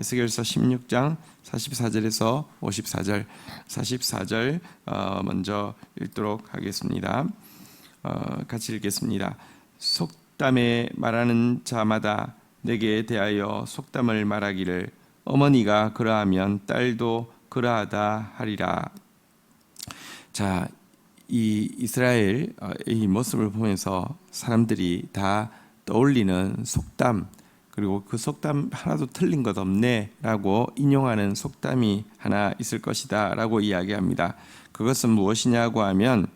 에스겔서 16장 44절에서 54절, 44절 먼저 읽도록 하겠습니다. 같이 읽겠습니다. 속담에 말하는 자마다 내게 대하여 속담을 말하기를 어머니가 그러하면 딸도 그러하다 하리라. 자, 이 이스라엘의 모습을 보면서 사람들이 다 떠올리는 속담, 그리고 그 속담 하나도 틀린 것 없네 라고 인용하는 속담이 하나 있을 것이다 라고 이야기합니다. 그것은 무엇이냐고 하면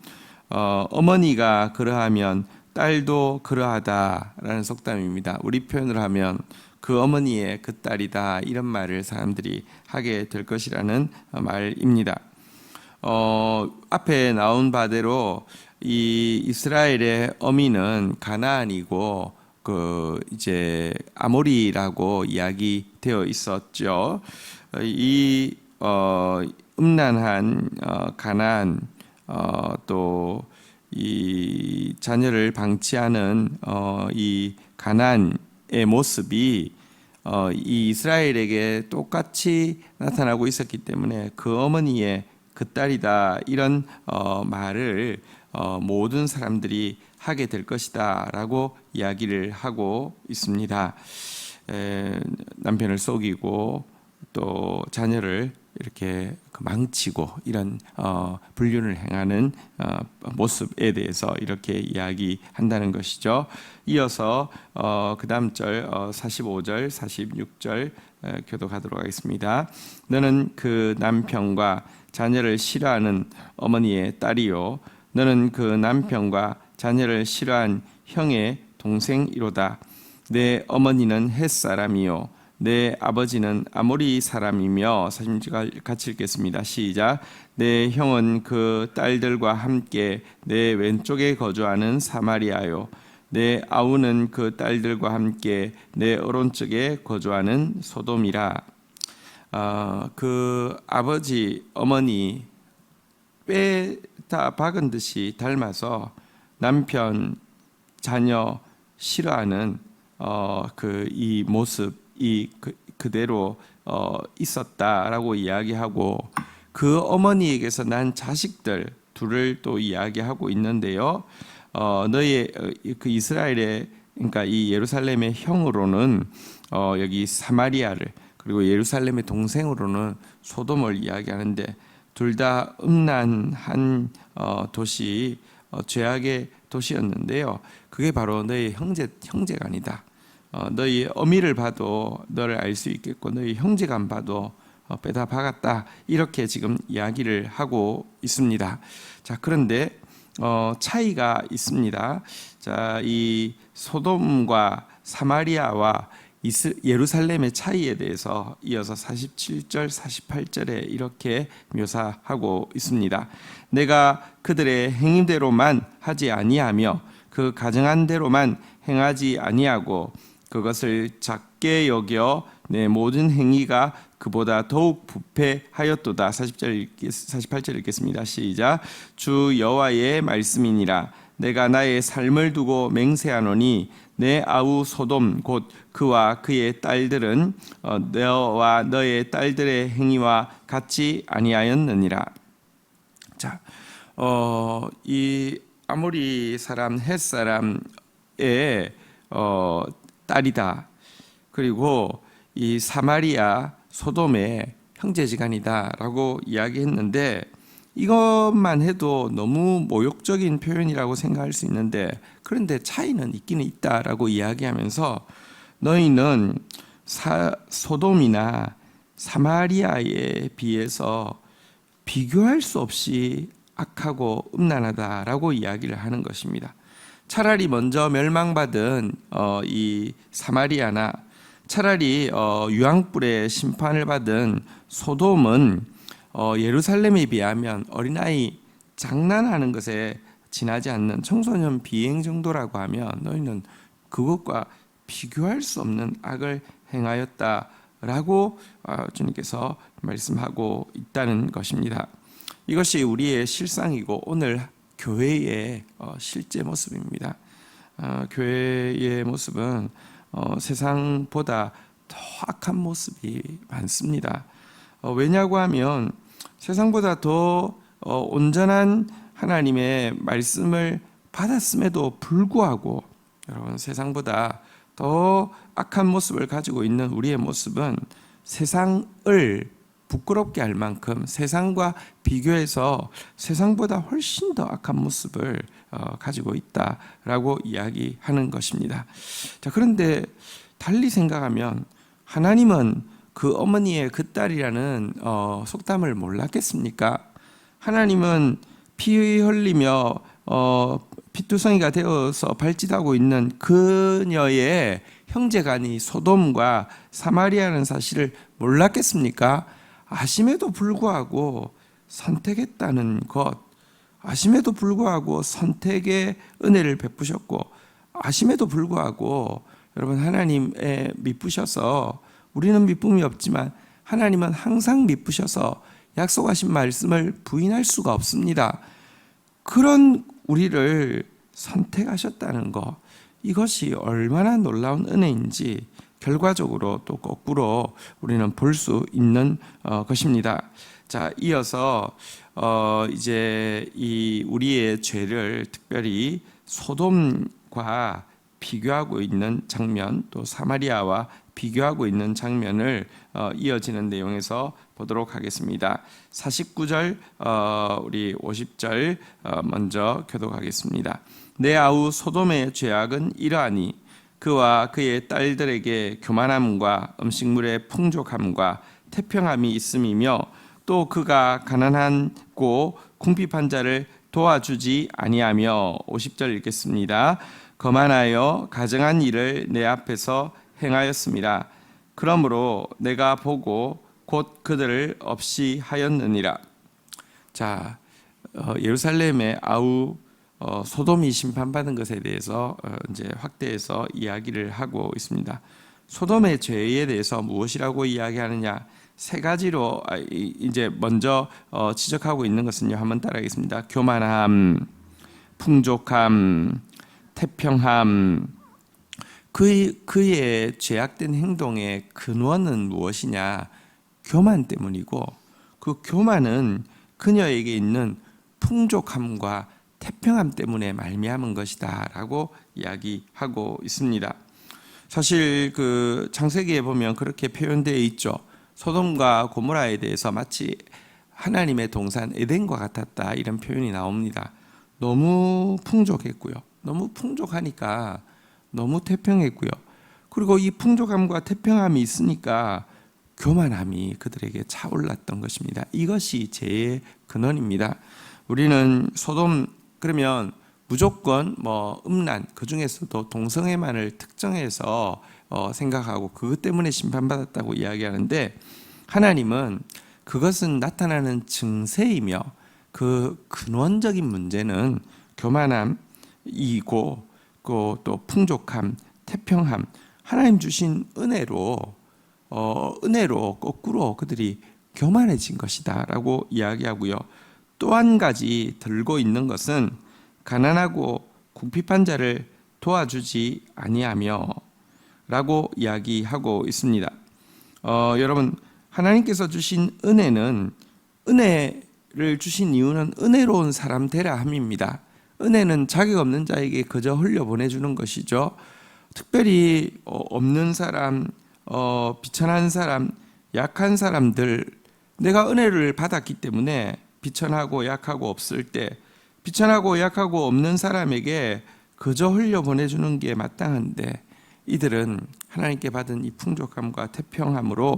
어머니가 그러하면 딸도 그러하다 라는 속담입니다. 우리 표현을 하면 그 어머니의 그 딸이다, 이런 말을 사람들이 하게 될 것이라는 말입니다. 앞에 나온 바대로 이 이스라엘의 어미는 가나안이고 이제 아모리라고 이야기되어 있었죠. 이 음란한 가나안, 또 이 자녀를 방치하는 이 가나안의 모습이 이 이스라엘에게 똑같이 나타나고 있었기 때문에 그 어머니의 그 딸이다, 이런 말을 모든 사람들이 하게 될 것이다 라고 이야기를 하고 있습니다. 남편을 속이고 또 자녀를 이렇게 망치고 이런 불륜을 행하는 모습에 대해서 이렇게 이야기한다는 것이죠. 이어서 그 다음 절 45절 46절 교독하도록 하겠습니다. 너는 그 남편과 자녀를 싫어하는 어머니의 딸이요, 너는 그 남편과 자녀를 싫어한 형의 동생이로다. 내 어머니는 헷 사람이요 내 아버지는 아모리 사람이며. 46절 같이 읽겠습니다. 시작. 내 형은 그 딸들과 함께 내 왼쪽에 거주하는 사마리아요, 내 아우는 그 딸들과 함께 내 오른쪽에 거주하는 소돔이라. 그 아버지 어머니 빼다 박은 듯이 닮아서 남편 자녀 싫어하는 이 모습이 그대로 있었다라고 이야기하고, 그 어머니에게서 난 자식들 둘을 또 이야기하고 있는데요. 너의 그 이스라엘의, 그러니까 이 예루살렘의 형으로는 여기 사마리아를, 그리고 예루살렘의 동생으로는 소돔을 이야기하는데, 둘 다 음란한 도시, 죄악의 도시였는데요. 그게 바로 너희 형제간이다. 너희 어미를 봐도 너를 알 수 있겠고 너희 형제간 봐도 빼다 박았다, 이렇게 지금 이야기를 하고 있습니다. 자, 그런데 차이가 있습니다. 자, 이 소돔과 사마리아와 예루살렘의 차이에 대해서 이어서 47절 48절에 이렇게 묘사하고 있습니다. 내가 그들의 행위대로만 하지 아니하며 그 가정한 대로만 행하지 아니하고 그것을 작게 여겨 내 모든 행위가 그보다 더욱 부패하였도다. 48절 읽겠습니다. 시작. 주 여호와의 말씀이니라. 내가 나의 삶을 두고 맹세하노니 내 아우 소돔 곧 그와 그의 딸들은 너와 너의 딸들의 행위와 같이 아니하였느니라. 자, 이 아모리 사람 헷 사람의 딸이다. 그리고 이 사마리아 소돔의 형제지간이다라고 이야기했는데, 이것만 해도 너무 모욕적인 표현이라고 생각할 수 있는데, 그런데 차이는 있기는 있다라고 이야기하면서 너희는 소돔이나 사마리아에 비해서 비교할 수 없이 악하고 음란하다라고 이야기를 하는 것입니다. 차라리 먼저 멸망받은 이 사마리아나 차라리 유황불의 심판을 받은 소돔은 예루살렘에 비하면 어린아이 장난하는 것에 지나지 않는 청소년 비행 정도라고 하면 너희는 그것과 비교할 수 없는 악을 행하였다라고 주님께서 말씀하고 있다는 것입니다. 이것이 우리의 실상이고 오늘 교회의 실제 모습입니다. 교회의 모습은 세상보다 더 악한 모습이 많습니다. 왜냐고 하면 세상보다 더 온전한 하나님의 말씀을 받았음에도 불구하고 여러분 세상보다 더 악한 모습을 가지고 있는 우리의 모습은 세상을 부끄럽게 할 만큼 세상과 비교해서 세상보다 훨씬 더 악한 모습을 가지고 있다라고 이야기하는 것입니다. 자, 그런데 달리 생각하면 하나님은 그 어머니의 그 딸이라는 속담을 몰랐겠습니까? 하나님은 피 흘리며 피투성이가 되어서 발짓하고 있는 그녀의 형제간이 소돔과 사마리아라는 사실을 몰랐겠습니까? 아심에도 불구하고 선택했다는 것, 아심에도 불구하고 선택의 은혜를 베푸셨고, 아심에도 불구하고 여러분 하나님에 미쁘셔서, 우리는 미쁨이 없지만 하나님은 항상 미쁘셔서 약속하신 말씀을 부인할 수가 없습니다. 그런 우리를 선택하셨다는 것, 이것이 얼마나 놀라운 은혜인지 결과적으로 또 거꾸로 우리는 볼 수 있는 것입니다. 자, 이어서 이제 이 우리의 죄를 특별히 소돔과 비교하고 있는 장면, 또 사마리아와 비교하고 있는 장면을 이어지는 내용에서 보도록 하겠습니다. 49절, 우리 50절 먼저 교독하겠습니다. 내 아우 소돔의 죄악은 이러하니 그와 그의 딸들에게 교만함과 음식물의 풍족함과 태평함이 있음이며, 또 그가 가난하고 궁핍한 자를 도와주지 아니하며. 50절 읽겠습니다. 거만하여 가증한 일을 내 앞에서 행하였습니다. 그러므로 내가 보고 곧 그들을 없이 하였느니라. 자, 예루살렘의 아우 소돔이 심판받은 것에 대해서 이제 확대해서 이야기를 하고 있습니다. 소돔의 죄에 대해서 무엇이라고 이야기하느냐? 세 가지로 이제 먼저 지적하고 있는 것은요. 한번 따라하겠습니다. 교만함, 풍족함, 태평함. 그의 죄악된 행동의 근원은 무엇이냐? 교만 때문이고, 그 교만은 그녀에게 있는 풍족함과 태평함 때문에 말미암은 것이다라고 이야기하고 있습니다. 사실 그 창세기에 보면 그렇게 표현되어 있죠. 소돔과 고모라에 대해서 마치 하나님의 동산 에덴과 같았다, 이런 표현이 나옵니다. 너무 풍족했고요. 너무 풍족하니까 너무 태평했고요. 그리고 이 풍족함과 태평함이 있으니까 교만함이 그들에게 차올랐던 것입니다. 이것이 죄의 근원입니다. 우리는 소돔 그러면 무조건 음란, 그 중에서도 동성애만을 특정해서 생각하고 그것 때문에 심판받았다고 이야기하는데, 하나님은 그것은 나타나는 증세이며 그 근원적인 문제는 교만함이고 또 풍족함, 태평함, 하나님 주신 은혜로 거꾸로 그들이 교만해진 것이다라고 이야기하고요. 또 한 가지 들고 있는 것은 가난하고 궁핍한 자를 도와주지 아니하며 라고 이야기하고 있습니다. 여러분, 하나님께서 주신 은혜를 주신 이유는 은혜로운 사람 되라 함입니다. 은혜는 자격 없는 자에게 그저 흘려보내주는 것이죠. 특별히 없는 사람, 비천한 사람, 약한 사람들, 내가 은혜를 받았기 때문에 비천하고 약하고 없을 때, 비천하고 약하고 없는 사람에게 그저 흘려보내주는 게 마땅한데, 이들은 하나님께 받은 이 풍족함과 태평함으로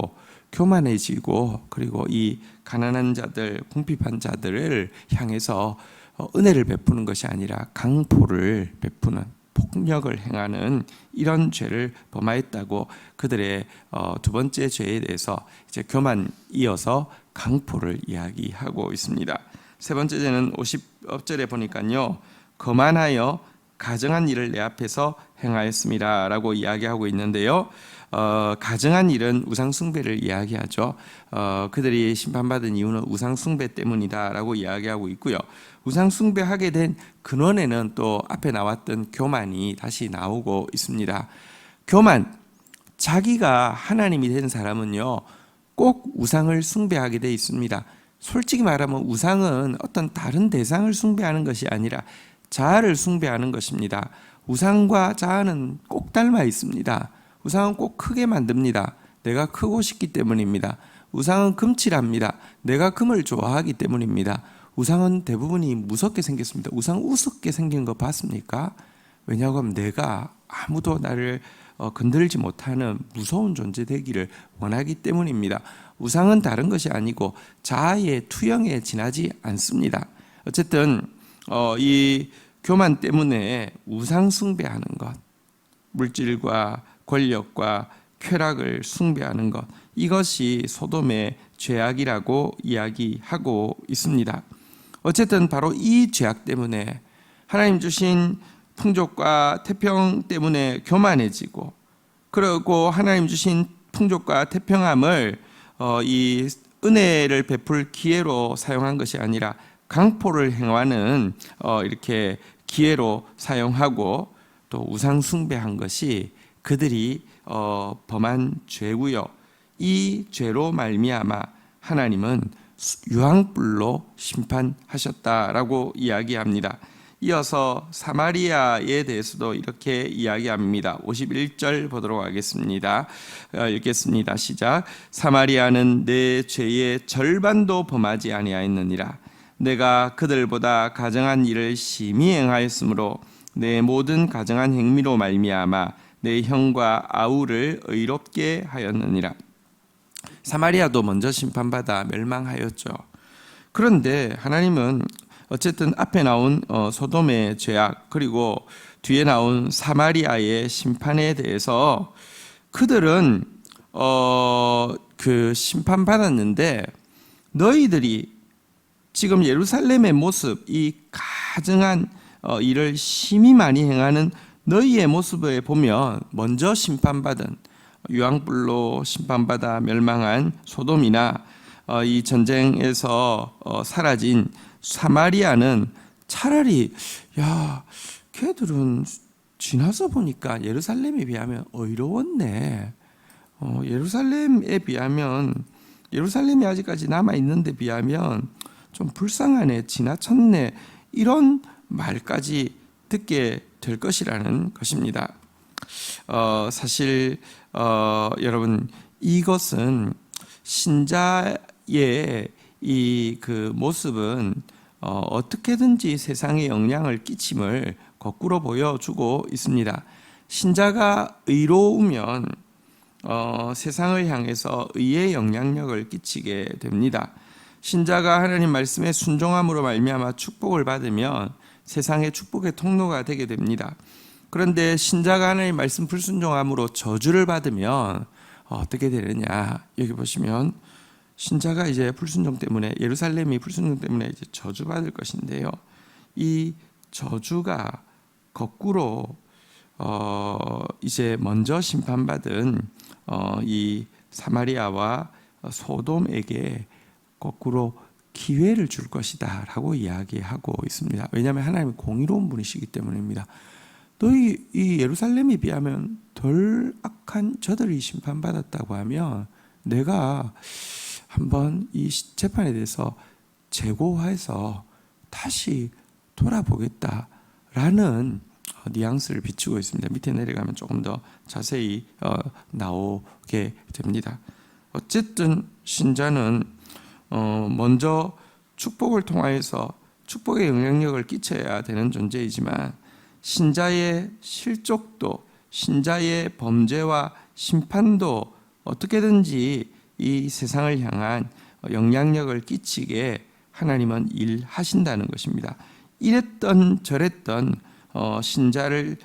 교만해지고, 그리고 이 가난한 자들, 궁핍한 자들을 향해서 은혜를 베푸는 것이 아니라 강포를 베푸는, 폭력을 행하는 이런 죄를 범하였다고 그들의 두 번째 죄에 대해서 이제 교만 이어서 강포를 이야기하고 있습니다. 세 번째 죄는 50절에 보니까요, 거만하여 가증한 일을 내 앞에서 행하였습니다 라고 이야기하고 있는데요. 가증한 일은 우상숭배를 이야기하죠. 그들이 심판받은 이유는 우상숭배 때문이다 라고 이야기하고 있고요. 우상숭배하게 된 근원에는 또 앞에 나왔던 교만이 다시 나오고 있습니다. 교만, 자기가 하나님이 된 사람은요, 꼭 우상을 숭배하게 돼 있습니다. 솔직히 말하면 우상은 어떤 다른 대상을 숭배하는 것이 아니라 자아를 숭배하는 것입니다. 우상과 자아는 꼭 닮아 있습니다. 우상은 꼭 크게 만듭니다. 내가 크고 싶기 때문입니다. 우상은 금칠합니다. 내가 금을 좋아하기 때문입니다. 우상은 대부분이 무섭게 생겼습니다. 우상 우습게 생긴 거 봤습니까? 왜냐고 하면 내가 아무도 나를 건들지 못하는 무서운 존재 되기를 원하기 때문입니다. 우상은 다른 것이 아니고 자아의 투영에 지나지 않습니다. 어쨌든 이 교만 때문에 우상 숭배하는 것, 물질과 권력과 쾌락을 숭배하는 것, 이것이 소돔의 죄악이라고 이야기하고 있습니다. 어쨌든 바로 이 죄악 때문에 하나님 주신 풍족과 태평 때문에 교만해지고, 그리고 하나님 주신 풍족과 태평함을 이 은혜를 베풀 기회로 사용한 것이 아니라 강포를 행하는 이렇게 기회로 사용하고 또 우상 숭배한 것이 그들이 범한 죄고요. 이 죄로 말미암아 하나님은 유황불로 심판하셨다라고 이야기합니다. 이어서 사마리아에 대해서도 이렇게 이야기합니다. 51절 보도록 하겠습니다. 읽겠습니다. 시작. 사마리아는 내 죄의 절반도 범하지 아니하였느니라. 내가 그들보다 가정한 일을 심히 행하였으므로 내 모든 가정한 행미로 말미암아 내 형과 아우를 의롭게 하였느니라. 사마리아도 먼저 심판받아 멸망하였죠. 그런데 하나님은 어쨌든 앞에 나온 소돔의 죄악, 그리고 뒤에 나온 사마리아의 심판에 대해서 그들은 그 심판받았는데, 너희들이 지금 예루살렘의 모습, 이 가증한 일을 심히 많이 행하는 너희의 모습을 보면 먼저 심판받은, 유황불로 심판받아 멸망한 소돔이나 이 전쟁에서 사라진 사마리아는 차라리 걔들은 지나서 보니까 예루살렘에 비하면 의로웠네. 예루살렘에 비하면, 예루살렘이 아직까지 남아있는데 비하면 좀 불쌍하네, 지나쳤네, 이런 말까지 듣게 될 것이라는 것입니다. 사실 여러분, 이것은 신자의 이 그 모습은 어떻게든지 세상에 영향을 끼침을 거꾸로 보여주고 있습니다. 신자가 의로우면 세상을 향해서 의의 영향력을 끼치게 됩니다. 신자가 하나님 말씀에 순종함으로 말미암아 축복을 받으면 세상의 축복의 통로가 되게 됩니다. 그런데 신자가 하나님 말씀 불순종함으로 저주를 받으면 어떻게 되느냐? 여기 보시면 신자가 이제 불순종 때문에, 예루살렘이 불순종 때문에 이제 저주받을 것인데요. 이 저주가 거꾸로 이제 먼저 심판받은 이 사마리아와 소돔에게 거꾸로 기회를 줄 것이다라고 이야기하고 있습니다. 왜냐하면 하나님은 공의로운 분이시기 때문입니다. 너희 이 예루살렘에 비하면 덜 악한 저들이 심판받았다고 하면 내가 한번 이 재판에 대해서 재고해서 다시 돌아보겠다라는 뉘앙스를 비추고 있습니다. 밑에 내려가면 조금 더 자세히 나오게 됩니다. 어쨌든 신자는 먼저 축복을 통하여서 축복의 영향력을 끼쳐야 되는 존재이지만, 신자의 실족도, 신자의 범죄와 심판도 어떻게든지 이 세상을 향한 영향력을 끼치게 하나님은 일하신다는 것입니다. 이랬던 저랬던 신자를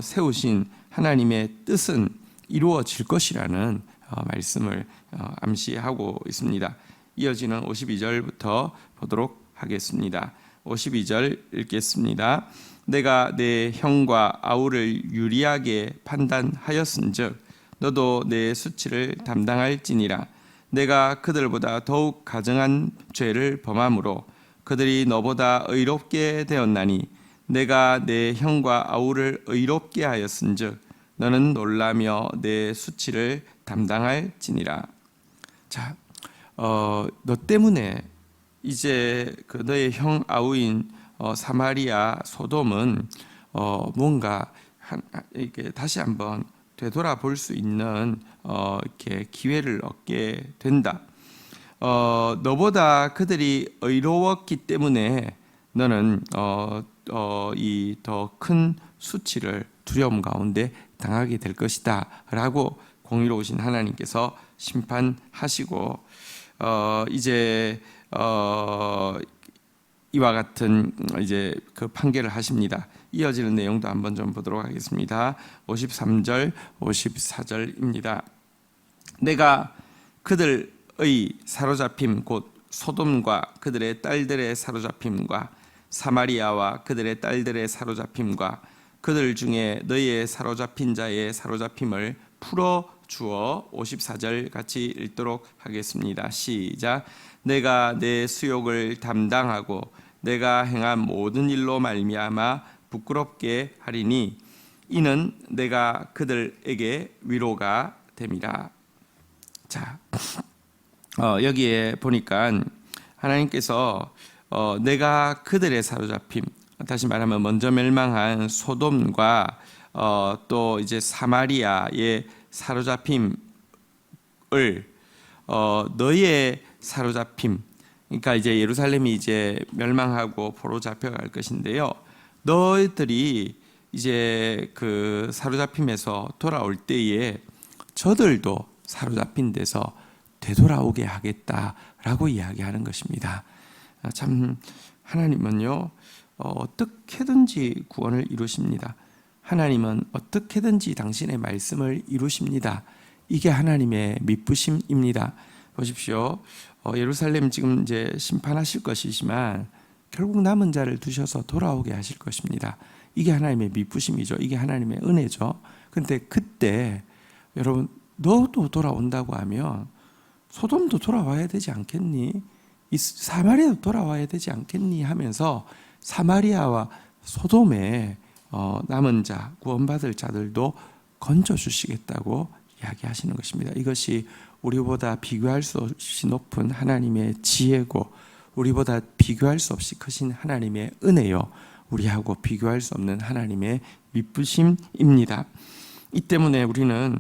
세우신 하나님의 뜻은 이루어질 것이라는 말씀을 암시하고 있습니다. 이어지는 52절부터 보도록 하겠습니다. 52절 읽겠습니다. 내가 내 형과 아우를 유리하게 판단하였은즉 너도 내 수치를 담당할지니라. 내가 그들보다 더욱 가증한 죄를 범함으로 그들이 너보다 의롭게 되었나니 내가 내 형과 아우를 의롭게 하였은즉 너는 놀라며 내 수치를 담당할지니라. 자, 너 때문에 이제 그 너의 형 아우인 사마리아 소돔은 뭔가 이렇게 다시 한번 되돌아볼 수 있는 이렇게 기회를 얻게 된다. 너보다 그들이 의로웠기 때문에 너는 이 더 큰 수치를 두려움 가운데 당하게 될 것이다라고 공의로우신 하나님께서 심판하시고 이제 이와 같은 이제 그 판결을 하십니다. 이어지는 내용도 한번 좀 보도록 하겠습니다. 53절, 54절입니다. 내가 그들의 사로잡힘 곧 소돔과 그들의 딸들의 사로잡힘과 사마리아와 그들의 딸들의 사로잡힘과 그들 중에 너희의 사로잡힌 자의 사로잡힘을 풀어 주어 54절 같이 읽도록 하겠습니다. 시작. 내가 내 수욕을 담당하고 내가 행한 모든 일로 말미암아 부끄럽게 하리니 이는 내가 그들에게 위로가 됨이라. 자, 여기에 보니까 하나님께서 내가 그들의 사로잡힘, 다시 말하면 먼저 멸망한 소돔과 또 이제 사마리아의 사로잡힘을 너의 사로잡힘, 그러니까 이제 예루살렘이 이제 멸망하고 포로 잡혀갈 것인데요. 너희들이 이제 그 사로잡힘에서 돌아올 때에 저들도 사로잡힌 데서 되돌아오게 하겠다라고 이야기하는 것입니다. 참 하나님은요 어떻게든지 구원을 이루십니다. 하나님은 어떻게든지 당신의 말씀을 이루십니다. 이게 하나님의 미쁘심입니다. 보십시오. 예루살렘 지금 이제 심판하실 것이지만 결국 남은 자를 두셔서 돌아오게 하실 것입니다. 이게 하나님의 미쁘심이죠. 이게 하나님의 은혜죠. 근데 그때 여러분 너도 돌아온다고 하면 소돔도 돌아와야 되지 않겠니? 이 사마리아도 돌아와야 되지 않겠니? 하면서 사마리아와 소돔의 남은 자, 구원받을 자들도 건져주시겠다고 이야기하시는 것입니다. 이것이 우리보다 비교할 수 없이 높은 하나님의 지혜고 우리보다 비교할 수 없이 크신 하나님의 은혜요, 우리하고 비교할 수 없는 하나님의 미쁘심입니다. 이 때문에 우리는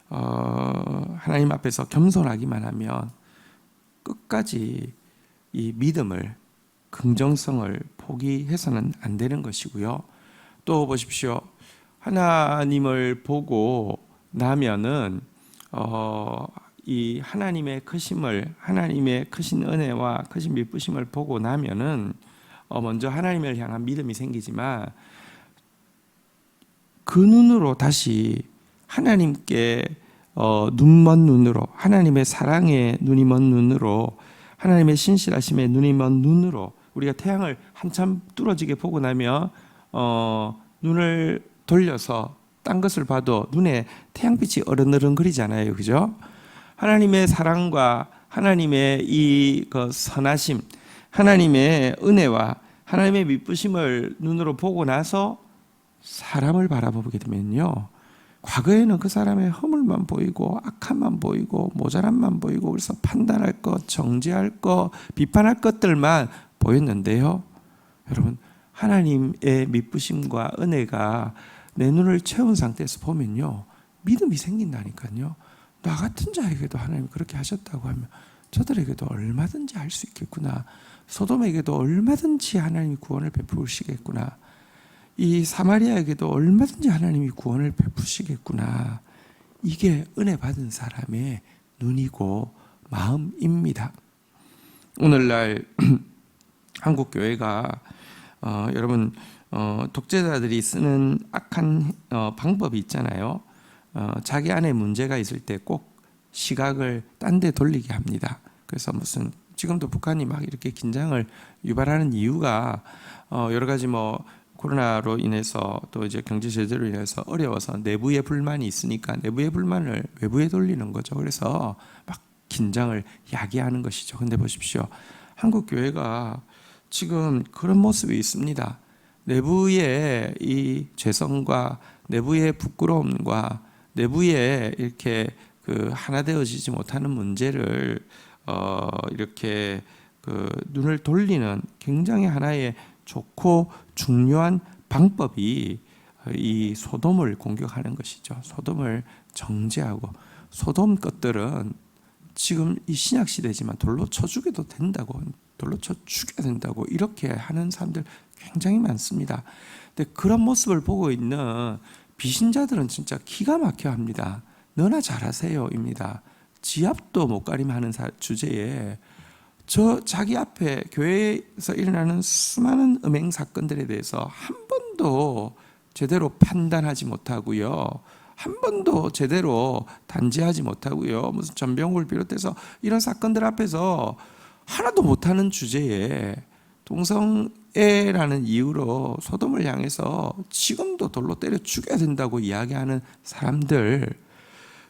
하나님 앞에서 겸손하기만 하면 끝까지 이 믿음을, 긍정성을 포기해서는 안 되는 것이고요. 또 보십시오. 하나님을 보고 나면은 이 하나님의 크심을, 하나님의 크신 은혜와 크신 미쁘심을 보고 나면은 먼저 하나님을 향한 믿음이 생기지만 그 눈으로 다시 하나님께 눈 먼 눈으로, 하나님의 사랑의 눈이 먼 눈으로, 하나님의 신실하심의 눈이 먼 눈으로 우리가 태양을 한참 뚫어지게 보고 나면 눈을 돌려서 딴 것을 봐도 눈에 태양빛이 어른어른거리잖아요, 그죠? 하나님의 사랑과 하나님의 이 선하심, 하나님의 은혜와 하나님의 미쁘심을 눈으로 보고 나서 사람을 바라보게 되면요, 과거에는 그 사람의 허물만 보이고 악함만 보이고 모자람만 보이고 그래서 판단할 것, 정죄할 것, 비판할 것들만 보였는데요, 여러분 하나님의 미쁘심과 은혜가 내 눈을 채운 상태에서 보면요, 믿음이 생긴다니까요. 나 같은 자에게도 하나님이 그렇게 하셨다고 하면 저들에게도 얼마든지 할 수 있겠구나. 소돔에게도 얼마든지 하나님이 구원을 베푸시겠구나. 이 사마리아에게도 얼마든지 하나님이 구원을 베푸시겠구나. 이게 은혜 받은 사람의 눈이고 마음입니다. 오늘날 한국 교회가 여러분 독재자들이 쓰는 악한 방법이 있잖아요. 자기 안에 문제가 있을 때 꼭 시각을 딴 데 돌리게 합니다. 그래서 무슨 지금도 북한이 막 이렇게 긴장을 유발하는 이유가 여러 가지 코로나로 인해서 또 이제 경제 제재로 인해서 어려워서 내부의 불만이 있으니까 내부의 불만을 외부에 돌리는 거죠. 그래서 막 긴장을 야기하는 것이죠. 근데 보십시오. 한국 교회가 지금 그런 모습이 있습니다. 내부의 이 죄성과 내부의 부끄러움과 내부에 이렇게 그 하나 되어지지 못하는 문제를 이렇게 그 눈을 돌리는 굉장히 하나의 좋고 중요한 방법이 이 소돔을 공격하는 것이죠. 소돔을 정죄하고, 소돔 것들은 지금 이 신약 시대지만 돌로 쳐 죽여도 된다고, 돌로 쳐 죽여야 된다고 이렇게 하는 사람들 굉장히 많습니다. 근데 그런 모습을 보고 있는 비신자들은 진짜 기가 막혀 합니다. 너나 잘하세요입니다. 지 앞도 못 가림하는 주제에 자기 앞에 교회에서 일어나는 수많은 음행 사건들에 대해서 한 번도 제대로 판단하지 못하고요, 한 번도 제대로 단죄하지 못하고요, 무슨 전병후를 비롯해서 이런 사건들 앞에서 하나도 못하는 주제에 동성애라는 이유로 소돔을 향해서 지금도 돌로 때려 죽여야 된다고 이야기하는 사람들,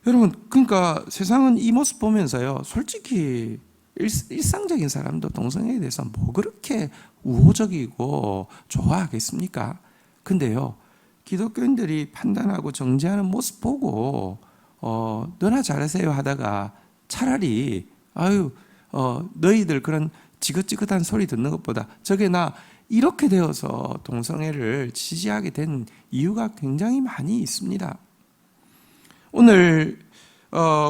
여러분, 그러니까 세상은 이 모습 보면서요, 솔직히 일상적인 사람도 동성애에 대해서 뭐 그렇게 우호적이고 좋아하겠습니까? 근데요, 기독교인들이 판단하고 정죄하는 모습 보고 너나 잘하세요 하다가 차라리 너희들 그런 지긋지긋한 소리 듣는 것보다 저게 나 이렇게 되어서 동성애를 지지하게 된 이유가 굉장히 많이 있습니다. 오늘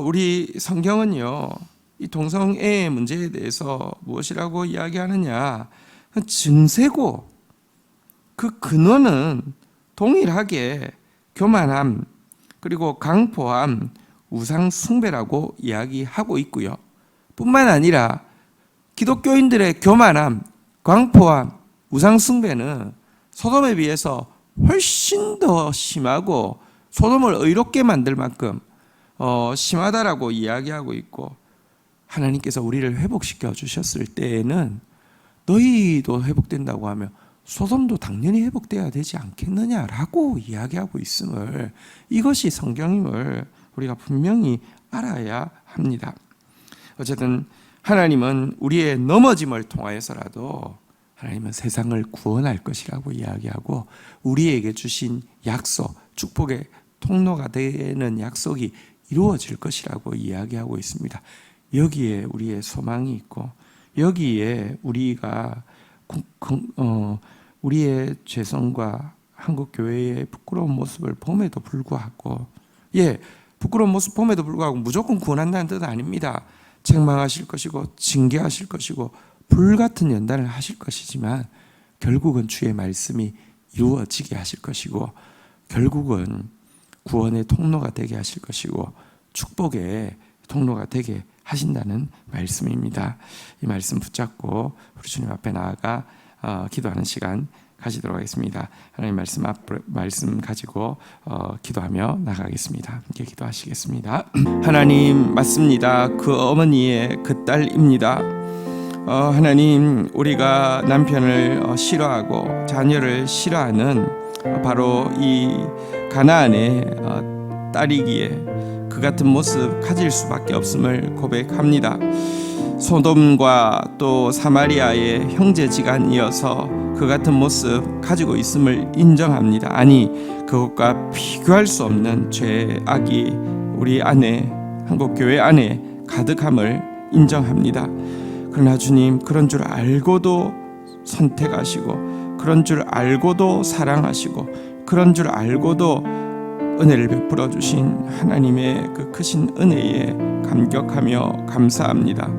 우리 성경은요, 이 동성애의 문제에 대해서 무엇이라고 이야기하느냐, 증세고 그 근원은 동일하게 교만함, 그리고 강포함, 우상 숭배라고 이야기하고 있고요. 뿐만 아니라 기독교인들의 교만함, 강포함, 우상 숭배는 소돔에 비해서 훨씬 더 심하고 소돔을 의롭게 만들 만큼 심하다라고 이야기하고 있고, 하나님께서 우리를 회복시켜 주셨을 때에는 너희도 회복된다고 하면 소돔도 당연히 회복돼야 되지 않겠느냐라고 이야기하고 있음을, 이것이 성경임을 우리가 분명히 알아야 합니다. 어쨌든 하나님은 우리의 넘어짐을 통하여서라도 하나님은 세상을 구원할 것이라고 이야기하고, 우리에게 주신 약속, 축복의 통로가 되는 약속이 이루어질 것이라고 이야기하고 있습니다. 여기에 우리의 소망이 있고, 여기에 우리가 우리의 죄성과 한국 교회의 부끄러운 모습을 봄에도 불구하고, 부끄러운 모습 봄에도 불구하고 무조건 구원한다는 뜻은 아닙니다. 책망하실 것이고 징계하실 것이고 불같은 연단을 하실 것이지만 결국은 주의 말씀이 이루어지게 하실 것이고, 결국은 구원의 통로가 되게 하실 것이고 축복의 통로가 되게 하신다는 말씀입니다. 이 말씀 붙잡고 우리 주님 앞에 나아가 기도하는 시간 가지도록 하겠습니다. 하나님 말씀 가지고 기도하며 나가겠습니다. 함께 기도하시겠습니다. 하나님, 맞습니다. 그 어머니의 그 딸입니다. 하나님, 우리가 남편을 싫어하고 자녀를 싫어하는 바로 이 가나안의 딸이기에 그 같은 모습 가질 수밖에 없음을 고백합니다. 소돔과 또 사마리아의 형제지간이어서 그 같은 모습 가지고 있음을 인정합니다. 아니, 그것과 비교할 수 없는 죄악이 우리 안에, 한국교회 안에 가득함을 인정합니다. 그러나 주님, 그런 줄 알고도 선택하시고, 그런 줄 알고도 사랑하시고, 그런 줄 알고도 은혜를 베풀어 주신 하나님의 그 크신 은혜에 감격하며 감사합니다.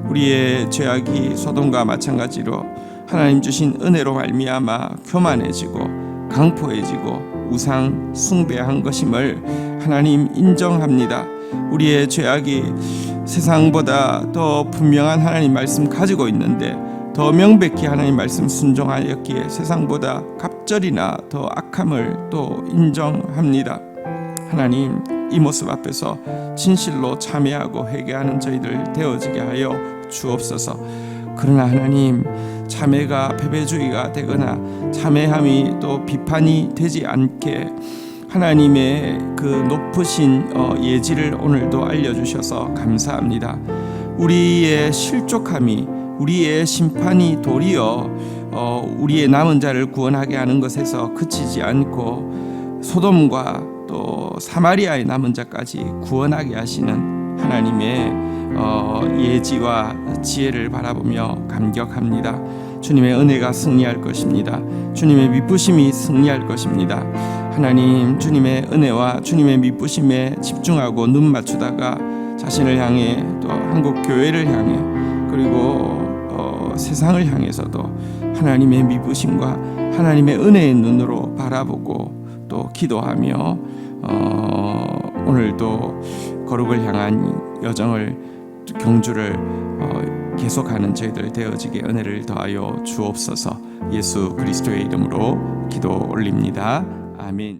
우리의 죄악이 소돔과 마찬가지로 하나님 주신 은혜로 말미암아 교만해지고 강포해지고 우상 숭배한 것임을 하나님 인정합니다. 우리의 죄악이 세상보다 더 분명한 하나님 말씀 가지고 있는데, 더 명백히 하나님 말씀 순종하였기에 세상보다 갑절이나 더 악함을 또 인정합니다. 하나님, 이 모습 앞에서 진실로 참회하고 회개하는 저희들 되어지게 하여 주옵소서. 그러나 하나님, 참회가 패배주의가 되거나 참회함이 또 비판이 되지 않게 하나님의 그 높으신 예지를 오늘도 알려주셔서 감사합니다. 우리의 실족함이, 우리의 심판이 도리어 우리의 남은 자를 구원하게 하는 것에서 그치지 않고 소돔과 또 사마리아의 남은 자까지 구원하게 하시는 하나님의 예지와 지혜를 바라보며 감격합니다. 주님의 은혜가 승리할 것입니다. 주님의 미쁘심이 승리할 것입니다. 하나님, 주님의 은혜와 주님의 미쁘심에 집중하고 눈 맞추다가 자신을 향해 또 한국 교회를 향해 그리고 세상을 향해서도 하나님의 미쁘심과 하나님의 은혜의 눈으로 바라보고 또 기도하며 오늘도 거룩을 향한 여정을 경주를 계속하는 저희들 되어지게 은혜를 더하여 주옵소서. 예수 그리스도의 이름으로 기도 올립니다. 아멘.